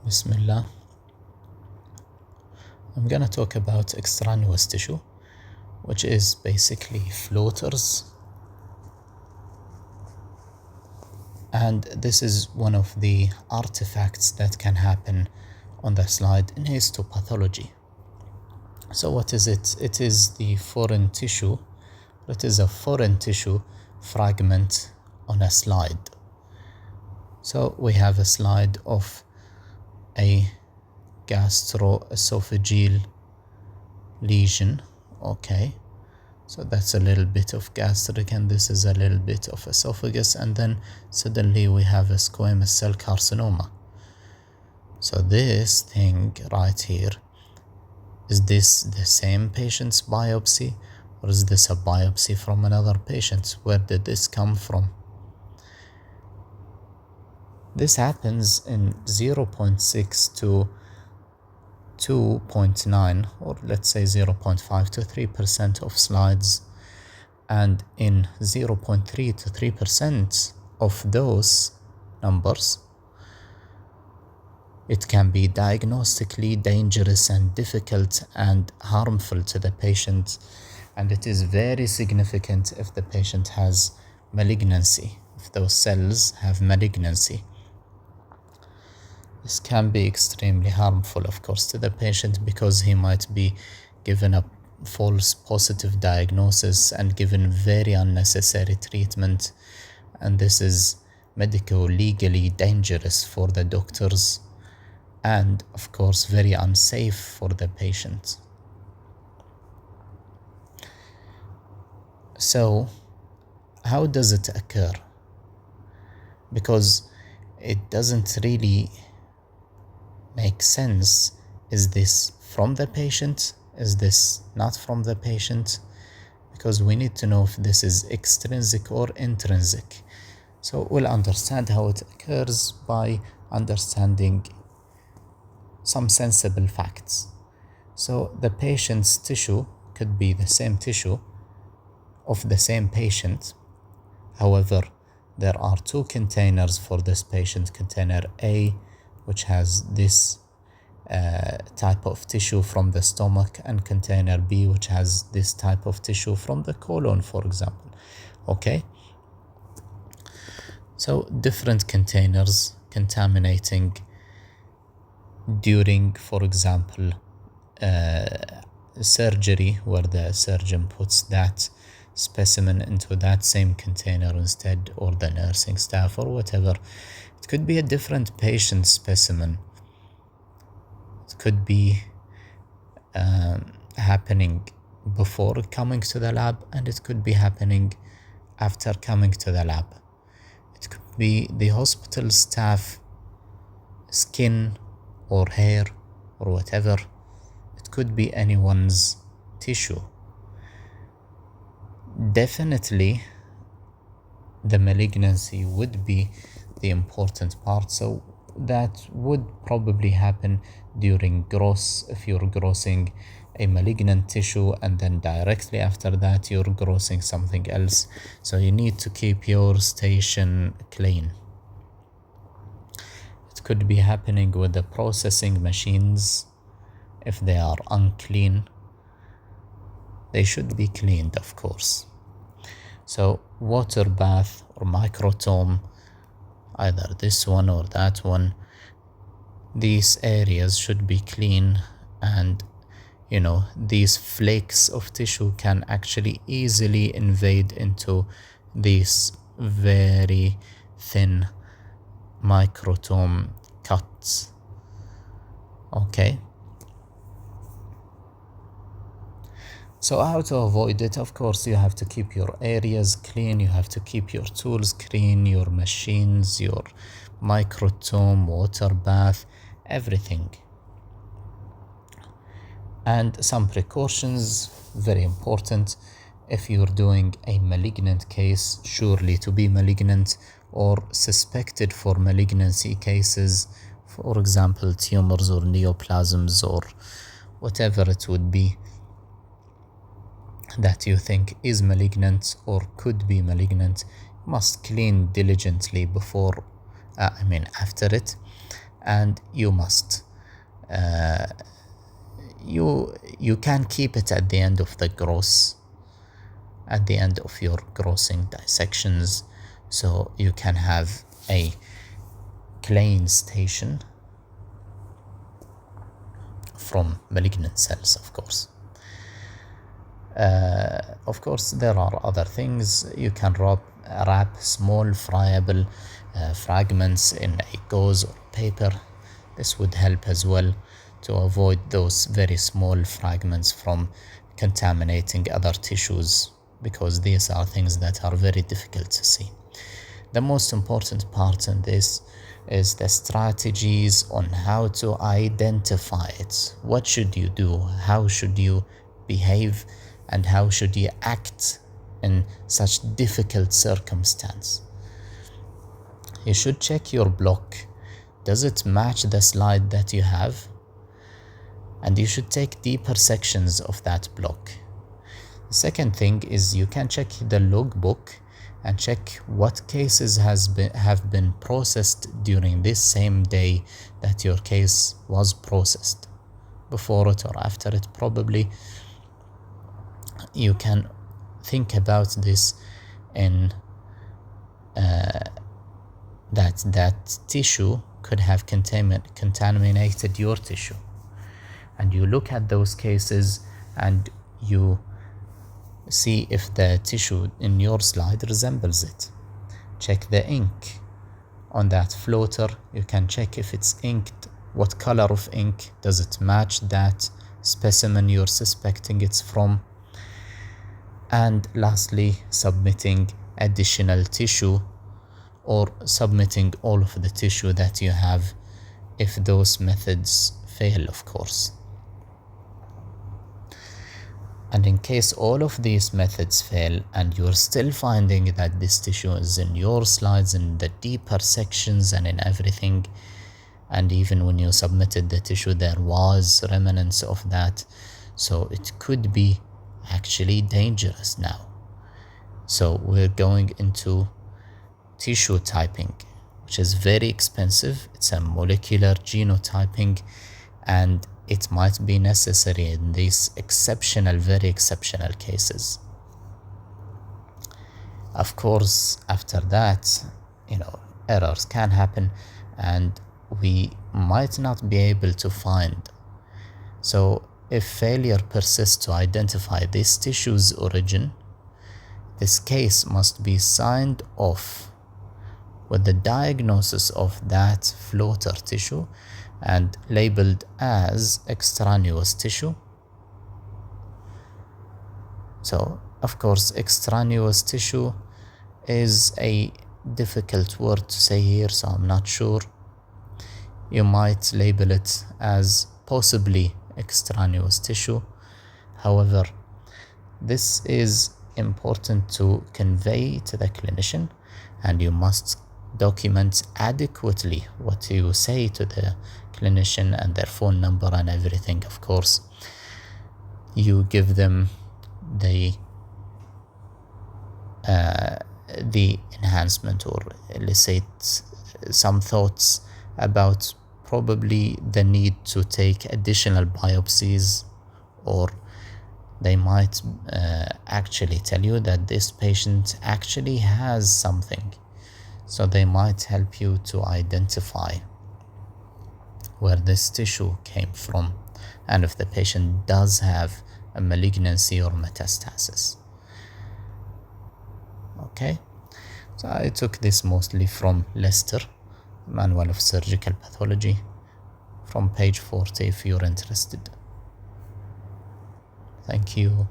Bismillah. I'm gonna talk about extraneous tissue, which is basically floaters. And this is one of the artifacts that can happen on the slide in histopathology. So what is it? It is the foreign tissue. It is a foreign tissue fragment on a slide. So we have a slide of a gastroesophageal lesion. Okay, so that's a little bit of gastric, and this is a little bit of esophagus, and then suddenly we have a squamous cell carcinoma. So this thing right here, is this the same patient's biopsy, or is this a biopsy from another patient? Where did this come from? This happens in 0.6 to 2.9, or let's say 0.5 to 3% of slides, and in 0.3 to 3% of those numbers, it can be diagnostically dangerous and difficult and harmful to the patient, and it is very significant if the patient has malignancy, if those cells have malignancy. This can be extremely harmful, of course, to the patient, because he might be given a false positive diagnosis and given very unnecessary treatment, and this is medico-legally dangerous for the doctors and, of course, very unsafe for the patient. So, how does it occur? Because it doesn't really make sense. Is this from the patient? Is this not from the patient? Because we need to know if this is extrinsic or intrinsic. So we'll understand how it occurs by understanding some sensible facts. So the patient's tissue could be the same tissue of the same patient. However, there are two containers for this patient. Container A, which has this type of tissue from the stomach, and container B, which has this type of tissue from the colon, for example. Okay, so different containers contaminating during, for example, surgery, where the surgeon puts that specimen into that same container instead, or the nursing staff, or whatever. It could be a different patient specimen. It could be happening before coming to the lab, and it could be happening after coming to the lab. It could be the hospital staff skin or hair or whatever. It could be anyone's tissue. Definitely the malignancy would be the important part, so that would probably happen during gross, if you're grossing a malignant tissue, and then directly after that you're grossing something else. So you need to keep your station clean. It could be happening with the processing machines. If they are unclean, they should be cleaned, of course. So water bath or microtome, either this one or that one, these areas should be clean, and these flakes of tissue can actually easily invade into these very thin microtome cuts. Okay, so how to avoid it? Of course, you have to keep your areas clean, you have to keep your tools clean, your machines, your microtome, water bath, everything. And some precautions, very important. If you're doing a malignant case, surely to be malignant or suspected for malignancy cases, for example, tumors or neoplasms or whatever it would be that you think is malignant or could be malignant, must clean diligently after it. and you must you can keep it at the end of the gross, at the end of your grossing dissections, so you can have a clean station from malignant cells, of course. Of course, there are other things. You can wrap small friable fragments in a gauze or paper. This would help as well to avoid those very small fragments from contaminating other tissues, because these are things that are very difficult to see. The most important part in this is the strategies on how to identify it. What should you do? How should you behave? And how should you act in such difficult circumstance? You should check your block. Does it match the slide that you have? And you should take deeper sections of that block. The second thing is you can check the logbook and check what cases have been processed during this same day that your case was processed. Before it or after it, probably. You can think about this in that tissue could have contaminated your tissue, and you look at those cases and you see if the tissue in your slide resembles it. Check the ink on that floater. You can check if it's inked, what color of ink, does it match that specimen you're suspecting it's from. And lastly, submitting additional tissue or submitting all of the tissue that you have if those methods fail, of course. And in case all of these methods fail and you're still finding that this tissue is in your slides, in the deeper sections and in everything, and even when you submitted the tissue there was remnants of that, so it could be actually dangerous now. So we're going into tissue typing, which is very expensive. It's a molecular genotyping, and it might be necessary in these exceptional, very exceptional cases. Of course, after that, errors can happen and we might not be able to find. So if failure persists to identify this tissue's origin, this case must be signed off with the diagnosis of that floater tissue and labeled as extraneous tissue. So, of course, extraneous tissue is a difficult word to say here, so I'm not sure. You might label it as possibly extraneous tissue. However, this is important to convey to the clinician, and you must document adequately what you say to the clinician and their phone number and everything. Of course, you give them the enhancement, or let's say some thoughts about probably the need to take additional biopsies, or they might actually tell you that this patient actually has something. So they might help you to identify where this tissue came from and if the patient does have a malignancy or metastasis. Okay, so I took this mostly from Leicester, Manual of Surgical Pathology, from page 40 if you're interested. Thank you.